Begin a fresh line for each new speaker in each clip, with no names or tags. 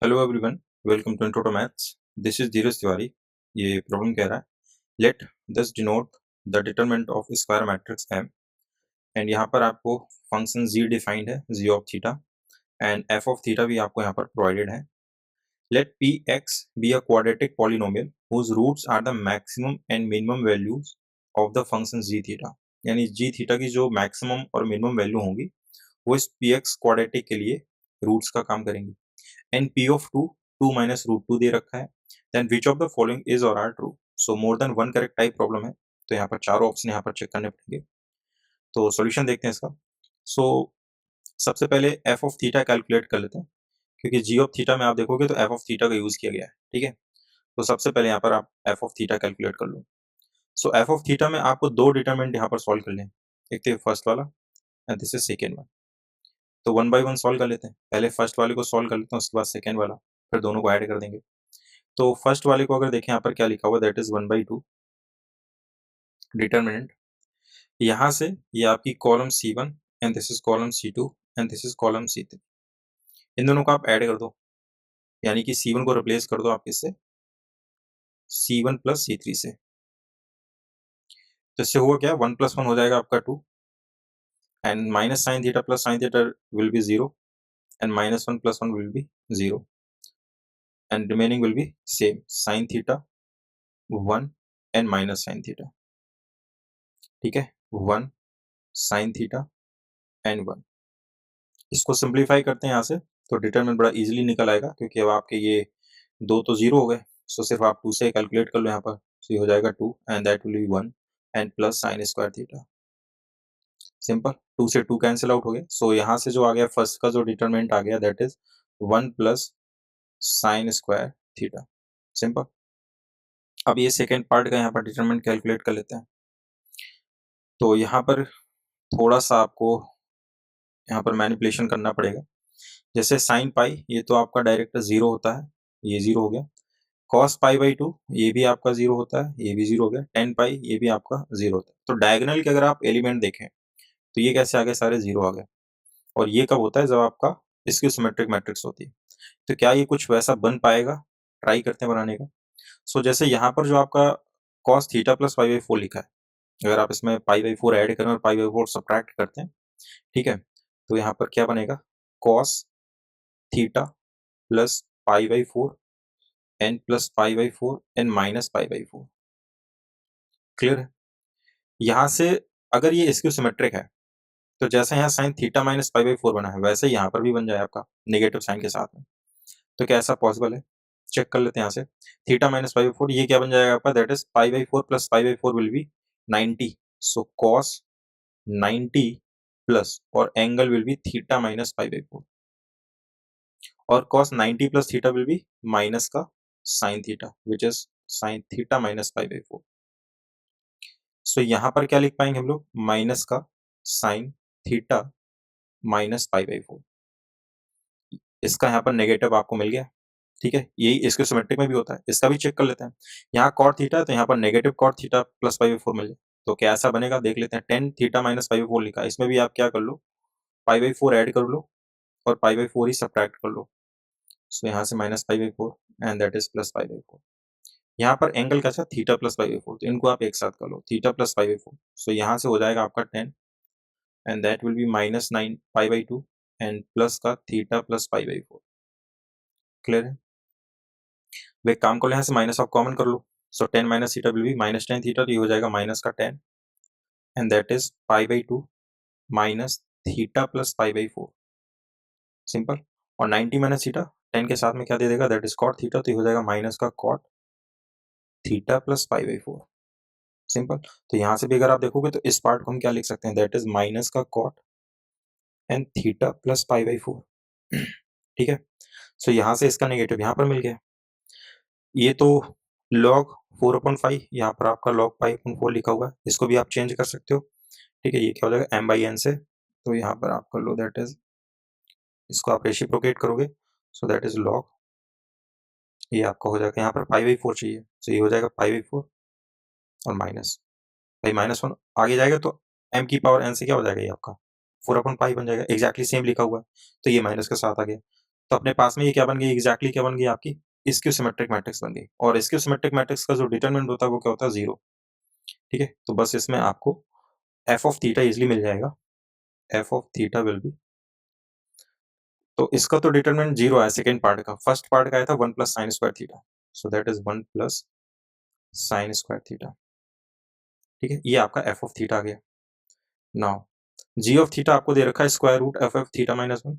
Hello everyone, welcome to intro to maths. This is Dheeraj Tiwari. ये problem कह रहा है let this denote the determinant of square matrix M. And यहाँ पर आपको फंक्शन जी डिफाइंड है, G of theta, and F of theta भी आपको यहाँ पर प्रोवाइडेड है। Let P X be a quadratic polynomial whose roots are the maximum and minimum values of the function G theta. यानी G theta की जो maximum और minimum value होंगी वो इस पी एक्स क्वाड्रेटिक के लिए रूट्स का काम करेंगी। And p of 2 2 minus root 2 दे रखा है। Then which of the following is or are true. So more than one correct type problem है, तो यहाँ पर चारों ऑप्शन यहाँ पर चेक करने पड़ेंगे। तो सॉल्यूशन देखते हैं इसका। सो सबसे पहले एफ ऑफ थीटा कैलकुलेट कर लेते हैं, क्योंकि जी ऑफ थीटा में आप देखोगे तो एफ ऑफ थीटा का यूज किया गया है। ठीक है, तो सबसे पहले यहाँ पर आप एफ ऑफ थीटा कैलकुलेट कर लो। सो एफ ऑफ थीटा में आपको दो डिटरमिनेंट यहाँ पर सॉल्व कर लें, एक तो फर्स्ट वाला and this is second one. तो वन बाई वन सॉल्व कर लेते हैं। पहले फर्स्ट वाले को सॉल्व कर लेते हैं, उसके बाद सेकेंड वाला, फिर दोनों को ऐड कर देंगे। तो फर्स्ट वाले को अगर देखें यहाँ पर क्या लिखा हुआ, दैट इज 1/2 डिटरमिनेंट। यहाँ से ये आपकी column C1 and this is column C2 and this is column C3। इन दोनों को आप ऐड कर दो, यानी कि C1 को रिप्लेस कर दो आप किससे, C1 प्लस C3 से। तो इससे हुआ क्या, 1 + 1 हो जाएगा आपका 2, and minus sign theta plus sine theta will B 0, and -1 + 1 will be 0, and remaining will be same, sine theta 1 and minus sign theta. ठीक है, 1 साइन थीटा एंड 1। इसको सिंप्लीफाई करते हैं यहाँ से, तो डिटरमिनेंट बड़ा इजीली निकल आएगा, क्योंकि अब आपके ये दो तो जीरो हो गए। सो सिर्फ आप 2 से कैलकुलेट कर लो यहाँ पर। सो ये हो जाएगा 2 and that will be 1 and plus sign square theta. Simple, 2 से 2 कैंसिल आउट हो गया। सो यहाँ से जो आ गया फर्स्ट का जो डिटरमिनेंट आ गया, that is 1 plus sign square theta. Simple. अब ये सेकेंड पार्ट का यहाँ पर डिटरमिनेंट कैलकुलेट कर लेते हैं। तो यहाँ पर थोड़ा सा आपको यहाँ पर मैनिपुलेशन करना पड़ेगा। जैसे साइन पाई, ये तो आपका डायरेक्ट जीरो होता है, ये जीरो हो गया। कॉस पाई/2 ये भी आपका जीरो होता है, ये भी जीरो हो गया। टेन पाई ये भी आपका जीरो होता है। तो डायगोनल के अगर आप एलिमेंट देखें तो ये कैसे आ गए, सारे जीरो आ गए। और ये कब होता है, जब आपका इसकी सिमेट्रिक मैट्रिक्स होती है। तो क्या ये कुछ वैसा बन पाएगा, ट्राई करते हैं बनाने का। सो जैसे यहाँ पर जो आपका कॉस थीटा प्लस पाई/4 लिखा है, अगर आप इसमें पाई/4 ऐड करें और पाई/4 सब्ट्रैक्ट करते हैं, ठीक है, तो यहाँ पर क्या बनेगा, कॉस थीटा प्लस पाई/4 एन प्लस पाई/4 एन माइनस पाई/4। क्लियर है। यहाँ से अगर ये इसकी सिमेट्रिक है, तो जैसे यहाँ साइन थीटा माइनस पाई/4 बना है, वैसे यहाँ पर भी बन जाए आपका नेगेटिव साइन के साथ में। तो क्या ऐसा पॉसिबल है, चेक कर लेते हैं यहाँ से। थीटा माइनस पाई/4 ये क्या बन जाएगा आपका, दैट इज पाई/4 प्लस पाई/4 will be 90। So cos 90 plus और angle will be theta minus पाई/4, और cos 90 plus theta will be minus का sine theta which is sine theta minus पाई/4। सो यहाँ पर क्या लिख पाएंगे हम लोग, माइनस का साइन थीटा माइनस पाई/4। इसका यहाँ पर नेगेटिव आपको मिल गया। ठीक है, यही इसके सिमेट्रिक में भी होता है, इसका भी चेक कर लेते हैं। यहाँ कॉट थीटा है, तो यहाँ पर नेगेटिव कॉट थीटा प्लस पाई/4 मिल जाए, तो क्या ऐसा बनेगा देख लेते हैं। टेन थीटा माइनस पाई/4 लिखा है, इसमें भी आप क्या कर लो, पाई/4 ऐड कर लो और पाई/4 ही सब्ट्रैक्ट कर लो। सो यहाँ से माइनस पाई/4 एंड दैट इज प्लस पाई/4। यहाँ पर एंगल का थीटा प्लस पाई/4, तो इनको आप एक साथ कर लो, थीटा प्लस पाई/4। सो यहाँ से हो जाएगा आपका 10 एंड दैट विल बी -9 पाई/2 एंड प्लस का थीटा प्लस पाई/4। क्लियर है। वे काम को यहाँ से माइनस ऑफ कॉमन कर लो। So 10 minus theta will be -10 theta, तो ये हो जाएगा माइनस का 10 एंड दैट इज पाई/2 माइनस थीटा प्लस पाई/4। सिंपल। और 90 माइनस थीटा 10 के साथ में क्या दे देगा, दैट इज कॉट थीटा, तो ये हो जाएगा माइनस का कॉट थीटा प्लस पाई/4। सिंपल। तो यहाँ से भी अगर आप देखोगे तो इस पार्ट को हम क्या लिख सकते हैं, दैट इज माइनस का कॉट एंड थीटा प्लस पाई/4। ठीक है, सो यहाँ से इसका नेगेटिव यहाँ पर मिल गया। ये तो log 4/5, यहाँ पर आपका log पाई/4 लिखा हुआ है, इसको भी आप चेंज कर सकते हो। ठीक है, ये क्या हो जाएगा m/n से, तो यहाँ पर आप कर लो, दैट इज इसको आप रेसिप्रोकेट करोगे, सो दैट इज log, ये आपका हो जाएगा, यहाँ पर पाई/4 चाहिए, तो ये हो जाएगा पाई/4 और माइनस भाई -1 आगे जाएगा तो m की पावर n से क्या हो जाएगा, ये आपका 4/5 बन जाएगा। एग्जैक्टली सेम लिखा हुआ है, तो ये माइनस के साथ आ गया। तो अपने पास में ये क्या बन गई, एग्जैक्टली क्या बन गई आपकी, स्क्यू सिमेट्रिक मैट्रिक्स बन गई। और स्क्यू सिमेट्रिक मैट्रिक्स का जो डिटरमिनेंट होता है वो क्या होता है, 0। ठीक है, तो बस इसमें आपको एफ ऑफ थीटा इजिली मिल जाएगा। F of theta will B, तो इसका तो डिटरमिनेंट 0 है सेकेंड पार्ट का, फर्स्ट पार्ट का आया था 1 plus sign square theta, so that is 1 plus sign square theta. ठीक है, ये आपका एफ ऑफ थीटा आ गया। नाउ जी ऑफ थीटा आपको दे रखा है square root f of theta minus 1,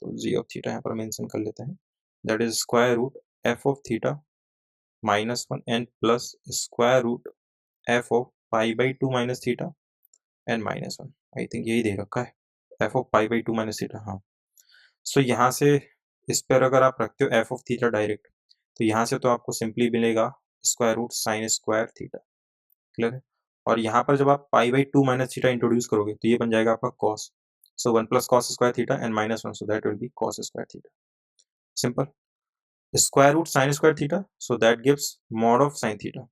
तो जी ऑफ थीटा यहाँ पर मेंशन कर लेते हैं, that is square root f of theta minus 1 and plus square root f of pi by 2 minus theta and minus 1। I think यही दे रखा है, f of pi by 2 minus theta. हाँ, सो यहाँ से इस पर अगर आप रखते हो एफ ऑफ थीटा डायरेक्ट, तो यहाँ से तो आपको सिंपली मिलेगा square root sine square theta. Clear है, और यहाँ पर जब आप pi by 2 minus theta introduce करोगे तो ये बन जाएगा आपका cos, so 1 plus cos square theta and minus 1, so that will be cos square theta. Simple, square root sine square theta, so that gives mod of sine theta.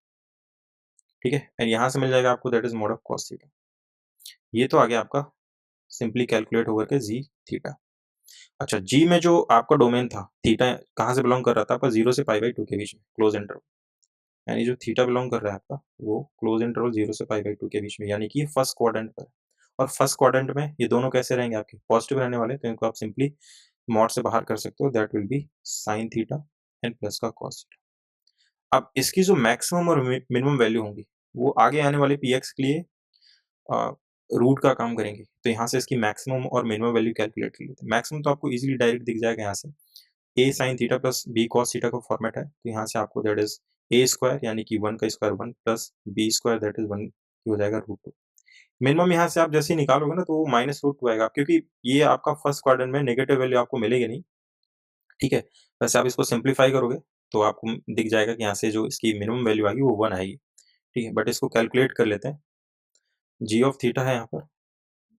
ठीक है, and यहाँ से मिल जाएगा आपको that is mod of cos theta. ये तो आ गया आपका सिंपली कैलकुलेट होकर के जी थीटा। अच्छा, जी में जो आपका डोमेन था, थीटा कहाँ से बिलोंग कर रहा था आपका, 0 से पाई बाई 2 के बीच में क्लोज इंटरवल, यानी जो थीटा बिलोंग कर रहा है आपका वो क्लोज इंटरवल 0 से पाई बाई 2 के बीच में, यानी कि फर्स्ट क्वाड्रेंट पर। और फर्स्ट क्वाड्रेंट में ये दोनों कैसे रहेंगे आपके, पॉजिटिव रहने वाले, तो इनको आप सिंपली मॉड से बाहर कर सकते हो, that will be sine theta and plus का कॉस थीटा। अब इसकी जो मैक्सिमम और मिनिमम वैल्यू होंगी वो आगे आने वाले पी एक्स के लिए रूट का काम करेंगे, तो यहाँ से इसकी मैक्सिमम और मिनिमम वैल्यू कैलकुलेट कर लेते हैं। मैक्सिमम तो आपको इजीली डायरेक्ट दिख जाएगा यहाँ से, a sine theta plus b cos theta का फॉर्मेट है, तो यहाँ से आपको दैट इज ए स्क्वायर यानी कि 1 का square 1 plus b square that is 1 हो जाएगा रूट 2। मिनिमम यहाँ से आप जैसे ही निकालोगे ना तो वो माइनस रूट 2 आएगा, क्योंकि ये आपका फर्स्ट क्वाड्रेंट में नेगेटिव वैल्यू आपको मिलेगी नहीं। ठीक है, वैसे आप इसको सिंप्लीफाई करोगे तो आपको दिख जाएगा कि यहाँ से जो इसकी मिनिमम वैल्यू आएगी वो 1 आएगी। ठीक है, बट इसको कैलकुलेट कर लेते हैं। जी ऑफ थीटा है यहाँ पर,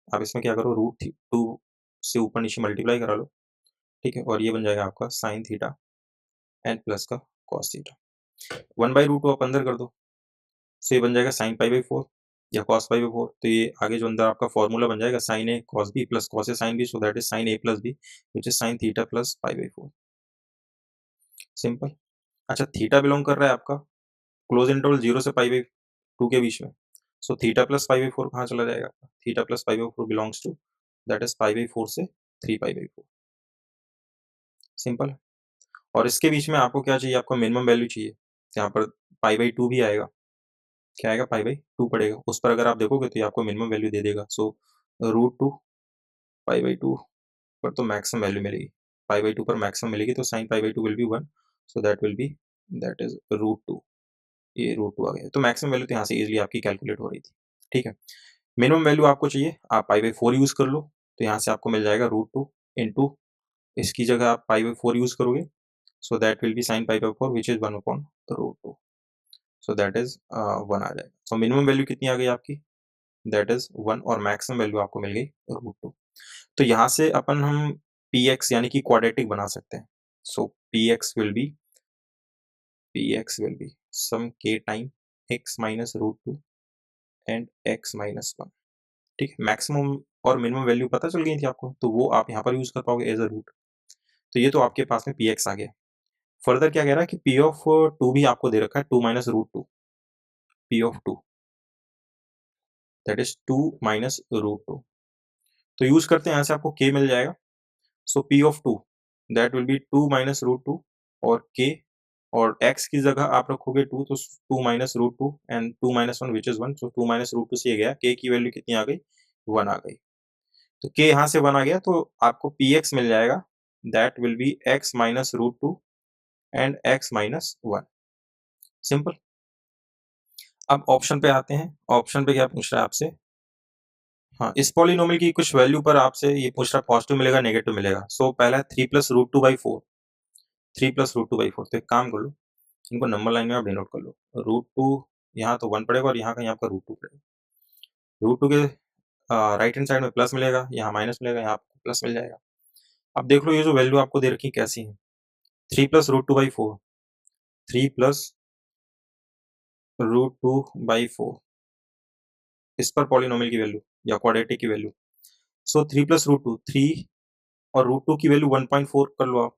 आप इसमें क्या करो, रूट 2 से ऊपर नीचे मल्टीप्लाई करा लो। ठीक है, और ये बन जाएगा आपका साइन थीटा एंड प्लस का कॉस थीटा। 1 बाई रूट 2 आप अंदर कर दो, सो ये बन जाएगा साइन पाई बाई 4 या कॉस पाई बाई 4, तो ये आगे जो अंदर आपका फॉर्मूला बन जाएगा sine a cos b plus cos a sine b, so that is sine a plus b which is sine theta plus pi by 4। Simple. अच्छा, थीटा बिलोंग कर रहा है आपका क्लोज इंटरवल 0 से पाई बाई 2 के बीच में, so theta plus pi by 4 कहाँ चला जाएगा आपका, theta plus pi by 4 belongs to that is pi by 4 से 3 पाई बाई 4। सिंपल। और इसके बीच में आपको क्या चाहिए, आपको मिनिमम वैल्यू चाहिए, यहाँ पर पाई बाई 2 भी आएगा, क्या आएगा, पाई बाई 2 पड़ेगा, उस पर अगर आप देखोगे तो ये आपको मिनिमम वैल्यू दे देगा, सो रूट 2 पाई बाई 2 पर तो मैक्सिमम वैल्यू मिलेगी, पाई बाई 2 पर मैक्सिमम मिलेगी, तो sine pi by 2 will be 1, so that will be that is root 2, ये रूट 2 आ गया, तो मैक्सिमम वैल्यू तो यहाँ से इजीली आपकी कैलकुलेट हो रही थी। ठीक है, मिनिमम वैल्यू आपको चाहिए, आप पाई बाई 4 यूज कर लो, तो यहाँ से आपको मिल जाएगा रूट 2 इंटू, इसकी जगह आप पाई बाई 4 यूज करोगे, so that will be sine pi by 4 which is 1 upon root 2, so that is 1 आ जाएगा। सो मिनिमम वैल्यू कितनी आ गई आपकी, दैट इज 1, और मैक्सिमम वैल्यू आपको मिल गई रूट 2। तो यहाँ से अपन हम पी एक्स यानी कि क्वाड्रेटिक बना सकते हैं, so p x will be some k time x minus root 2 and x minus 1। ठीक है, मैक्सिमम और मिनिमम वैल्यू पता चल गई थी आपको, तो वो आप यहाँ पर यूज कर पाओगे एज अ रूट, तो ये तो आपके पास में पी एक्स आ गया। फर्दर क्या कह रहा है कि पी ऑफ 2 भी आपको दे रखा है, 2 minus root 2, p of 2 that is 2 minus root 2, तो यूज करते हैं, यहाँ से आपको k मिल जाएगा, so p of 2 that will be 2 minus root 2 और k, और x की जगह आप रखोगे 2, तो 2 minus root 2 and 2 minus 1 which is 1, so 2 minus root 2 से ये गया, k की वैल्यू कितनी आ गई, 1 आ गई, तो k यहाँ से 1 आ गया, तो आपको px मिल जाएगा, that will be x minus root 2 and x minus 1। Simple. अब ऑप्शन पे आते हैं, ऑप्शन पे क्या पूछ रहा है आपसे, हाँ, इस पॉलिनोमियल की कुछ वैल्यू पर आपसे ये पूछ रहा है पॉजिटिव मिलेगा नेगेटिव मिलेगा, सो पहला है 3 plus root 2 by 4, 3 plus root 2 by 4, तो एक काम कर लो, इनको नंबर लाइन में आप डिनोट कर लो, रूट 2 यहाँ तो 1 पड़ेगा और यहाँ का यहाँ पर रूट 2 पड़ेगा, रूट 2 के राइट हैंड साइड में प्लस मिलेगा, यहाँ माइनस मिलेगा, यहाँ आपको प्लस मिल जाएगा। अब देख लो ये जो वैल्यू आपको दे रखी है कैसी है, 3 plus root 2 by 4, 3 plus root 2 by 4, इस पर पॉलिनोमियल की वैल्यू या क्वाड्रेटिक की वैल्यू, सो 3 प्लस रूट 2, 3 और रूट 2 की वैल्यू 1.4 कर लो आप,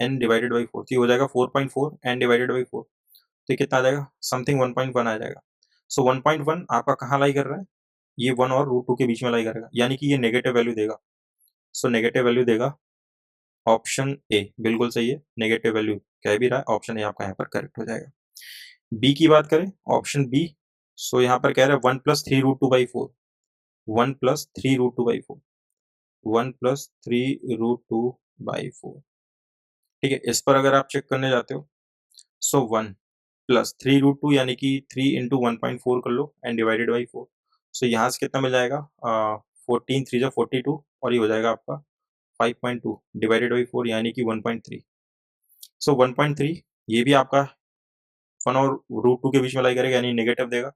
n डिवाइडेड बाई 4, तो ये हो जाएगा 4.4 n डिवाइडेड बाई 4, तो ये कितना आ जाएगा, समथिंग 1.1 आ जाएगा। सो 1.1 आपका कहाँ लाई कर रहा है, ये 1 और √2 के बीच में लाई करेगा, यानी कि ये नेगेटिव वैल्यू देगा। सो नेगेटिव वैल्यू देगा, ऑप्शन ए बिल्कुल सही है, नेगेटिव वैल्यू कह भी रहा है, ऑप्शन ए आपका यहाँ पर करेक्ट हो जाएगा। बी की बात करें, ऑप्शन बी, सो यहाँ पर कह रहा है 1 + 3√2/4, 1 + 3√2/4, 1 + 3√2/4, ठीक है। इस पर अगर आप चेक करने जाते हो, सो 1 + 3√2 यानी कि 3 × 1.4 कर लो एंड डिवाइडेड बाई 4, सो यहाँ से कितना मिल जाएगा, 14 3 जा 42, और ये हो जाएगा आपका 5.2 डिवाइडेड बाई 4 यानी कि 1.3। सो 1.3 ये भी आपका 1 और √2 के बीच में लाई करेगा, यानी नेगेटिव देगा,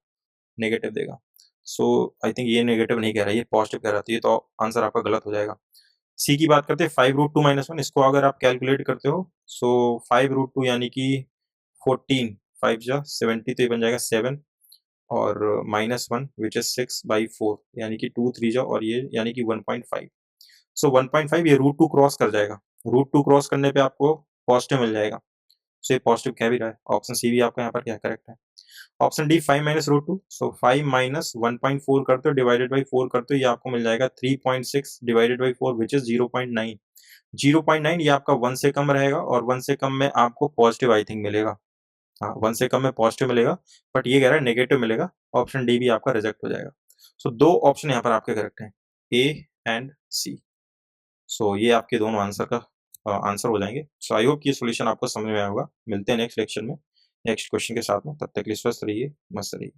नेगेटिव देगा। सो आई थिंक ये नेगेटिव नहीं कह रहा है, ये पॉजिटिव कह रहा है, तो ये तो आंसर आपका गलत हो जाएगा। सी की बात करते हैं, 5√2 - 1, इसको अगर आप कैलकुलेट करते हो, सो 5√2 यानी कि 14, 5 जा 70, तो ये बन जाएगा 7, और -1 विच इज 6/4 यानी कि 2 3 जा, और ये यानी कि 1.5। सो 1.5 ये √2 क्रॉस कर जाएगा, √2 क्रॉस करने पे आपको पॉजिटिव मिल जाएगा, सो ये पॉजिटिव कह भी रहा है, ऑप्शन सी भी आपका यहाँ पर क्या करेक्ट है। ऑप्शन डी 5 - √2, सो 5 - 1.4 करते हो डिवाइडेड बाई 4 करते हो, ये आपको मिल जाएगा 3.6 डिवाइडेड बाई 4 विच इज 0.9, 0.9 ये आपका 1 से कम रहेगा, और 1 से कम में आपको पॉजिटिव आई थिंक मिलेगा, हाँ 1 से कम में पॉजिटिव मिलेगा, बट ये कह रहा है नेगेटिव मिलेगा, ऑप्शन डी भी आपका रिजेक्ट हो जाएगा। सो दो ऑप्शन यहाँ पर आपके करेक्ट हैं, ए एंड सी। सो ये आपके दोनों आंसर का आंसर हो जाएंगे। सो आई होप कि ये सॉल्यूशन आपको समझ में आया होगा। मिलते हैं नेक्स्ट लेक्चर में नेक्स्ट क्वेश्चन के साथ में, तब तक के लिए स्वस्थ रहिए, मस्त रहिए।